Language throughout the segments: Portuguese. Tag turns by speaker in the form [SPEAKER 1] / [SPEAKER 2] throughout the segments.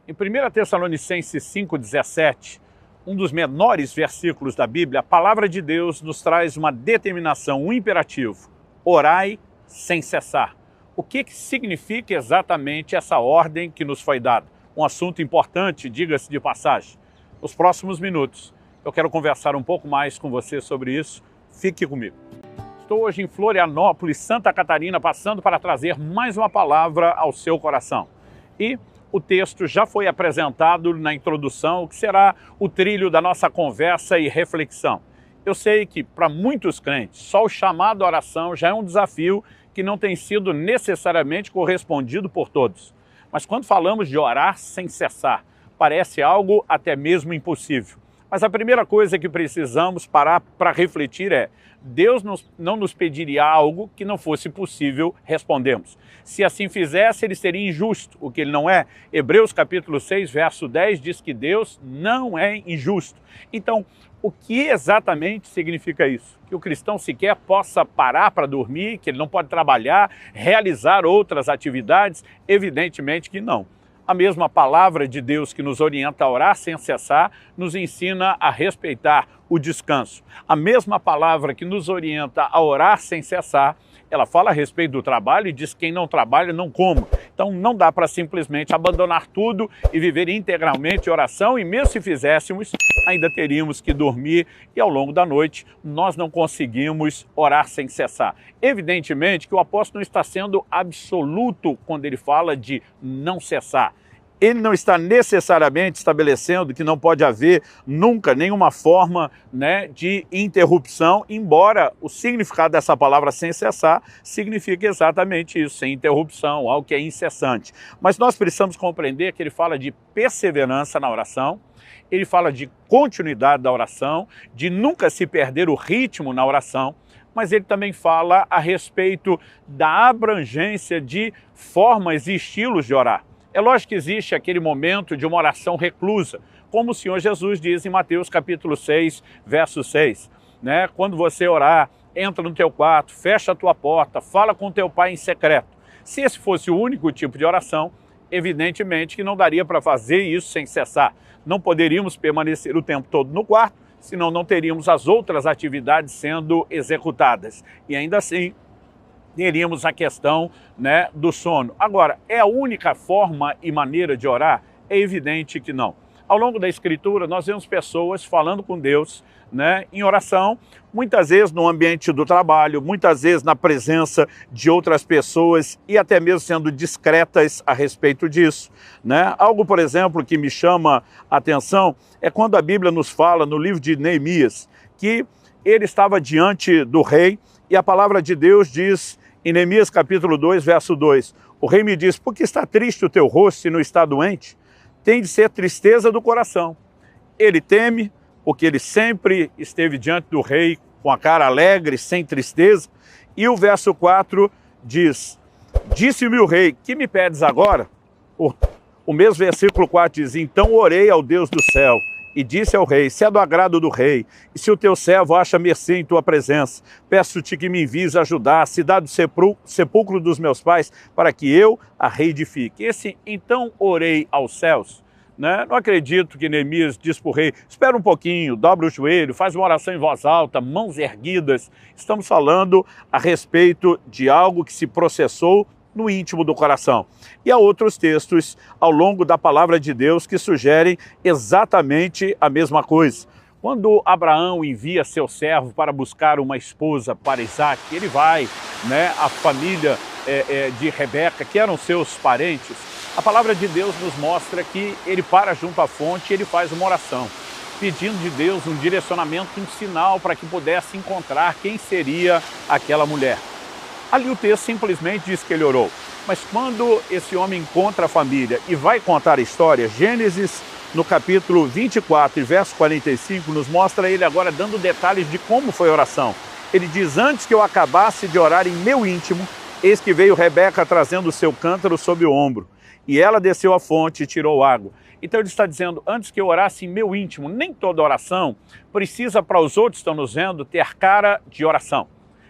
[SPEAKER 1] Em 1 Tessalonicenses 5,17, um dos menores versículos da Bíblia, a palavra de Deus nos traz uma determinação, um imperativo: orai sem cessar. O que significa exatamente essa ordem que nos foi dada? Um assunto importante, diga-se de passagem. Nos próximos minutos, eu quero conversar um pouco mais com você sobre isso. Fique comigo. Estou hoje em Florianópolis, Santa Catarina, passando para trazer mais uma palavra ao seu coração. E o texto já foi apresentado na introdução, que será o trilho da nossa conversa e reflexão. Eu sei que para muitos crentes, só o chamado à oração já é um desafio que não tem sido necessariamente correspondido por todos. Mas quando falamos de orar sem cessar, parece algo até mesmo impossível. Mas a primeira coisa que precisamos parar para refletir é: Deus não nos pediria algo que não fosse possível respondermos. Se assim fizesse, ele seria injusto, o que ele não é. Hebreus capítulo 6, verso 10 diz que Deus não é injusto. Então, o que exatamente significa isso? Que o cristão sequer possa parar para dormir, que ele não pode trabalhar, realizar outras atividades? Evidentemente que não. A mesma palavra de Deus que nos orienta a orar sem cessar, nos ensina a respeitar o descanso. A mesma palavra que nos orienta a orar sem cessar, ela fala a respeito do trabalho e diz que quem não trabalha não coma. Então não dá para simplesmente abandonar tudo e viver integralmente oração, e mesmo se fizéssemos, ainda teríamos que dormir e ao longo da noite nós não conseguimos orar sem cessar. Evidentemente que o apóstolo não está sendo absoluto quando ele fala de não cessar. Ele não está necessariamente estabelecendo que não pode haver nunca nenhuma forma, de interrupção, embora o significado dessa palavra sem cessar signifique exatamente isso, sem interrupção, algo que é incessante. Mas nós precisamos compreender que ele fala de perseverança na oração, ele fala de continuidade da oração, de nunca se perder o ritmo na oração, mas ele também fala a respeito da abrangência de formas e estilos de orar. É lógico que existe aquele momento de uma oração reclusa, como o Senhor Jesus diz em Mateus capítulo 6, verso 6. Quando você orar, entra no teu quarto, fecha a tua porta, fala com teu pai em secreto. Se esse fosse o único tipo de oração, evidentemente que não daria para fazer isso sem cessar. Não poderíamos permanecer o tempo todo no quarto, senão não teríamos as outras atividades sendo executadas. E ainda assim, teríamos a questão do sono. Agora, é a única forma e maneira de orar? É evidente que não. Ao longo da Escritura, nós vemos pessoas falando com Deus em oração, muitas vezes no ambiente do trabalho, muitas vezes na presença de outras pessoas e até mesmo sendo discretas a respeito disso. Algo, por exemplo, que me chama a atenção é quando a Bíblia nos fala, no livro de Neemias, que ele estava diante do rei e a palavra de Deus diz, em Neemias capítulo 2, verso 2, o rei me diz: por que está triste o teu rosto se não está doente? Tem de ser tristeza do coração. Ele teme, porque ele sempre esteve diante do rei com a cara alegre, sem tristeza. E o verso 4 diz: disse-me o rei, que me pedes agora? O mesmo versículo 4 diz: então orei ao Deus do céu e disse ao rei: se é do agrado do rei, e se o teu servo acha mercê em tua presença, peço-te que me envies ajudar a cidade do sepulcro dos meus pais, para que eu a reedifique. Esse então orei aos céus. Não acredito que Neemias diz para o rei: espera um pouquinho, dobra o joelho, faz uma oração em voz alta, mãos erguidas. Estamos falando a respeito de algo que se processou no íntimo do coração. E há outros textos ao longo da palavra de Deus que sugerem exatamente a mesma coisa. Quando Abraão envia seu servo para buscar uma esposa para Isaac, ele vai, a família de Rebeca, que eram seus parentes, a palavra de Deus nos mostra que ele para junto à fonte e ele faz uma oração, pedindo de Deus um direcionamento, um sinal para que pudesse encontrar quem seria aquela mulher. Ali o texto simplesmente diz que ele orou. Mas quando esse homem encontra a família e vai contar a história, Gênesis, no capítulo 24 e verso 45, nos mostra ele agora dando detalhes de como foi a oração. Ele diz: antes que eu acabasse de orar em meu íntimo, eis que veio Rebeca trazendo o seu cântaro sob o ombro. E ela desceu à fonte e tirou água. Então ele está dizendo: antes que eu orasse em meu íntimo, nem toda oração precisa, para os outros que estão nos vendo, ter cara de oração.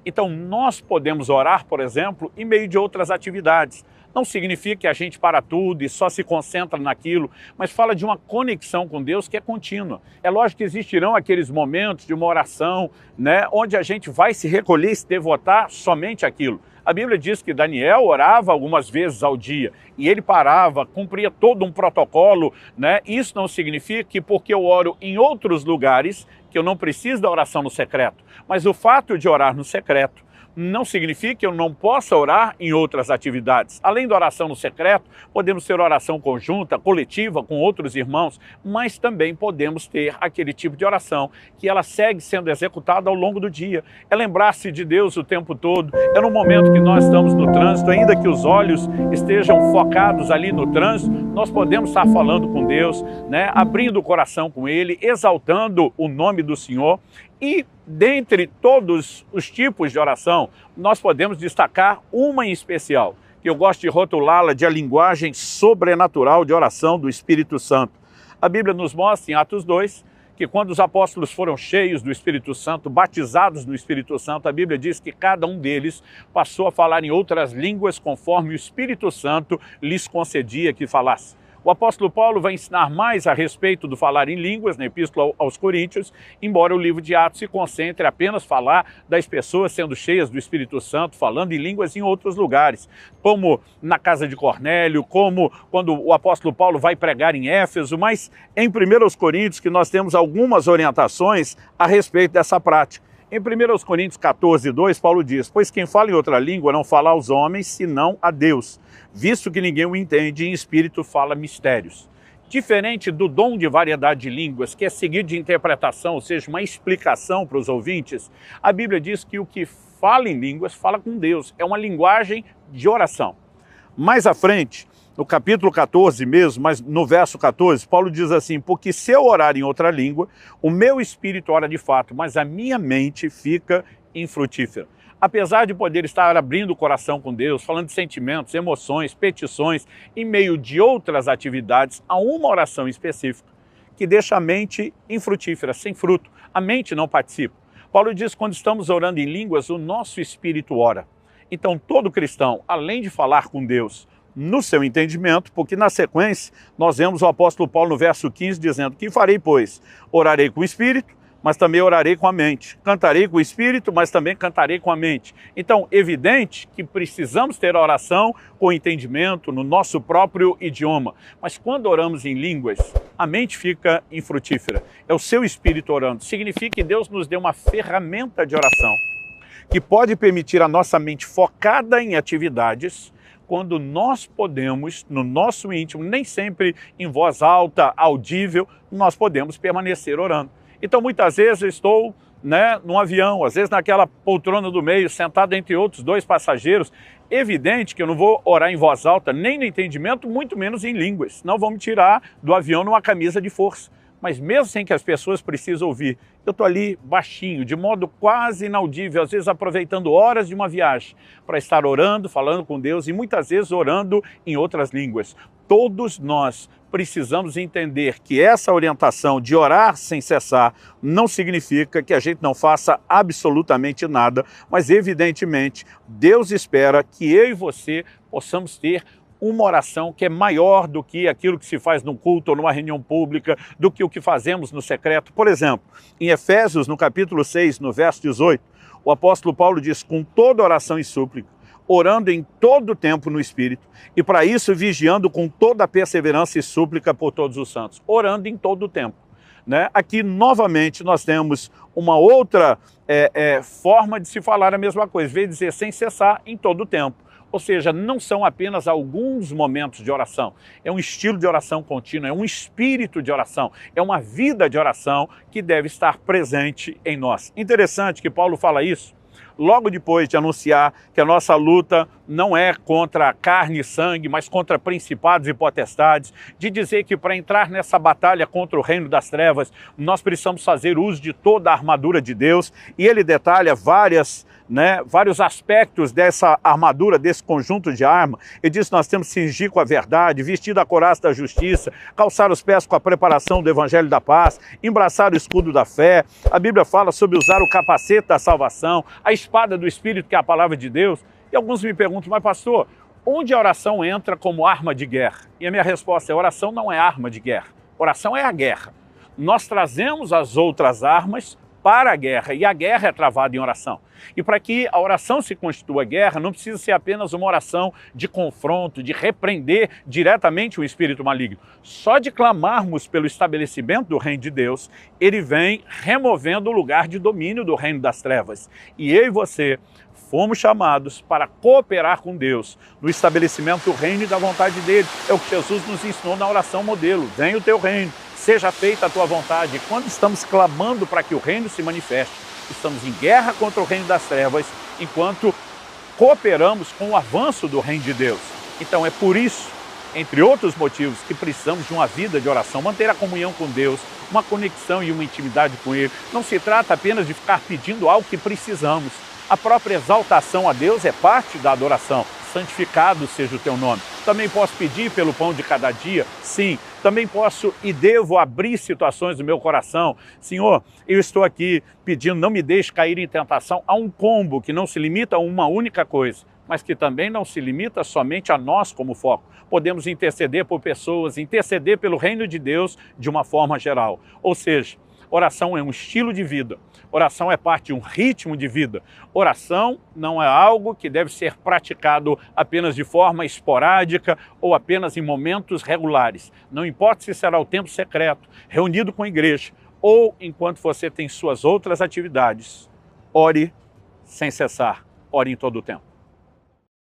[SPEAKER 1] Então nós podemos orar, por exemplo, em meio de outras atividades. Não significa que a gente para tudo e só se concentra naquilo, mas fala de uma conexão com Deus que é contínua. É lógico que existirão aqueles momentos de uma oração, né, onde a gente vai se recolher e se devotar somente àquilo. A Bíblia diz que Daniel orava algumas vezes ao dia e ele parava, cumpria todo um protocolo, né? Isso não significa que porque eu oro em outros lugares que eu não preciso da oração no secreto, mas o fato de orar no secreto não significa que eu não possa orar em outras atividades. Além da oração no secreto, podemos ter oração conjunta, coletiva, com outros irmãos, mas também podemos ter aquele tipo de oração que ela segue sendo executada ao longo do dia. É lembrar-se de Deus o tempo todo, é no momento que nós estamos no trânsito, ainda que os olhos estejam focados ali no trânsito, nós podemos estar falando com Deus, né? Abrindo o coração com Ele, exaltando o nome do Senhor. E dentre todos os tipos de oração, nós podemos destacar uma em especial, que eu gosto de rotulá-la de a linguagem sobrenatural de oração do Espírito Santo. A Bíblia nos mostra em Atos 2, que quando os apóstolos foram cheios do Espírito Santo, batizados no Espírito Santo, a Bíblia diz que cada um deles passou a falar em outras línguas conforme o Espírito Santo lhes concedia que falasse. O apóstolo Paulo vai ensinar mais a respeito do falar em línguas na Epístola aos Coríntios, embora o livro de Atos se concentre apenas falar das pessoas sendo cheias do Espírito Santo, falando em línguas em outros lugares, como na casa de Cornélio, como quando o apóstolo Paulo vai pregar em Éfeso, mas em 1 Coríntios que nós temos algumas orientações a respeito dessa prática. Em 1 Coríntios 14, 2, Paulo diz: pois quem fala em outra língua não fala aos homens, senão a Deus, visto que ninguém o entende, e em espírito fala mistérios. Diferente do dom de variedade de línguas, que é seguido de interpretação, ou seja, uma explicação para os ouvintes, a Bíblia diz que o que fala em línguas fala com Deus, é uma linguagem de oração. Mais à frente, no capítulo 14 mesmo, mas no verso 14, Paulo diz assim: porque se eu orar em outra língua, o meu espírito ora de fato, mas a minha mente fica infrutífera. Apesar de poder estar abrindo o coração com Deus, falando de sentimentos, emoções, petições, em meio de outras atividades, há uma oração específica que deixa a mente infrutífera, sem fruto. A mente não participa. Paulo diz que quando estamos orando em línguas, o nosso espírito ora. Então todo cristão, além de falar com Deus no seu entendimento, porque na sequência nós vemos o apóstolo Paulo no verso 15 dizendo: que farei, pois? Orarei com o espírito, mas também orarei com a mente. Cantarei com o espírito, mas também cantarei com a mente. Então, evidente que precisamos ter a oração com entendimento no nosso próprio idioma. Mas quando oramos em línguas, a mente fica infrutífera. É o seu espírito orando. Significa que Deus nos deu uma ferramenta de oração que pode permitir a nossa mente focada em atividades quando nós podemos, no nosso íntimo, nem sempre em voz alta, audível, nós podemos permanecer orando. Então, muitas vezes eu estou, num avião, às vezes naquela poltrona do meio, sentado entre outros dois passageiros. Evidente que eu não vou orar em voz alta, nem no entendimento, muito menos em línguas. Não vão me tirar do avião numa camisa de força. Mas mesmo sem que as pessoas precisem ouvir, eu estou ali baixinho, de modo quase inaudível, às vezes aproveitando horas de uma viagem para estar orando, falando com Deus e muitas vezes orando em outras línguas. Todos nós precisamos entender que essa orientação de orar sem cessar não significa que a gente não faça absolutamente nada, mas evidentemente Deus espera que eu e você possamos ter uma oração que é maior do que aquilo que se faz num culto ou numa reunião pública, do que o que fazemos no secreto. Por exemplo, em Efésios, no capítulo 6, no verso 18, o apóstolo Paulo diz: com toda oração e súplica, orando em todo tempo no Espírito, e para isso vigiando com toda a perseverança e súplica por todos os santos. Orando em todo o tempo. Aqui, novamente, nós temos uma outra forma de se falar a mesma coisa, veio dizer sem cessar em todo o tempo. Ou seja, não são apenas alguns momentos de oração, é um estilo de oração contínua, é um espírito de oração, é uma vida de oração que deve estar presente em nós. Interessante que Paulo fala isso logo depois de anunciar que a nossa luta não é contra carne e sangue, mas contra principados e potestades, de dizer que para entrar nessa batalha contra o reino das trevas, nós precisamos fazer uso de toda a armadura de Deus, e ele detalha vários aspectos dessa armadura, desse conjunto de arma. Ele diz que nós temos que cingir com a verdade, vestir a couraça da justiça, calçar os pés com a preparação do evangelho da paz, embraçar o escudo da fé. A Bíblia fala sobre usar o capacete da salvação, a espada do Espírito, que é a palavra de Deus. E alguns me perguntam: mas pastor, onde a oração entra como arma de guerra? E a minha resposta é: oração não é arma de guerra. Oração é a guerra. Nós trazemos as outras armas para a guerra, e a guerra é travada em oração. E para que a oração se constitua guerra, não precisa ser apenas uma oração de confronto, de repreender diretamente o espírito maligno. Só de clamarmos pelo estabelecimento do reino de Deus, ele vem removendo o lugar de domínio do reino das trevas. E eu e você fomos chamados para cooperar com Deus no estabelecimento do reino e da vontade dele. É o que Jesus nos ensinou na oração modelo: venha o teu reino, seja feita a tua vontade. E quando estamos clamando para que o reino se manifeste, estamos em guerra contra o reino das trevas, enquanto cooperamos com o avanço do reino de Deus. Então é por isso, entre outros motivos, que precisamos de uma vida de oração, manter a comunhão com Deus, uma conexão e uma intimidade com Ele. Não se trata apenas de ficar pedindo algo que precisamos. A própria exaltação a Deus é parte da adoração. Santificado seja o teu nome. Também posso pedir pelo pão de cada dia? Sim. Também posso e devo abrir situações do meu coração. Senhor, eu estou aqui pedindo, não me deixe cair em tentação. Há um combo que não se limita a uma única coisa, mas que também não se limita somente a nós como foco. Podemos interceder por pessoas, interceder pelo reino de Deus de uma forma geral. Ou seja, oração é um estilo de vida. Oração é parte de um ritmo de vida. Oração não é algo que deve ser praticado apenas de forma esporádica ou apenas em momentos regulares. Não importa se será o tempo secreto, reunido com a igreja, ou enquanto você tem suas outras atividades. Ore sem cessar. Ore em todo o tempo.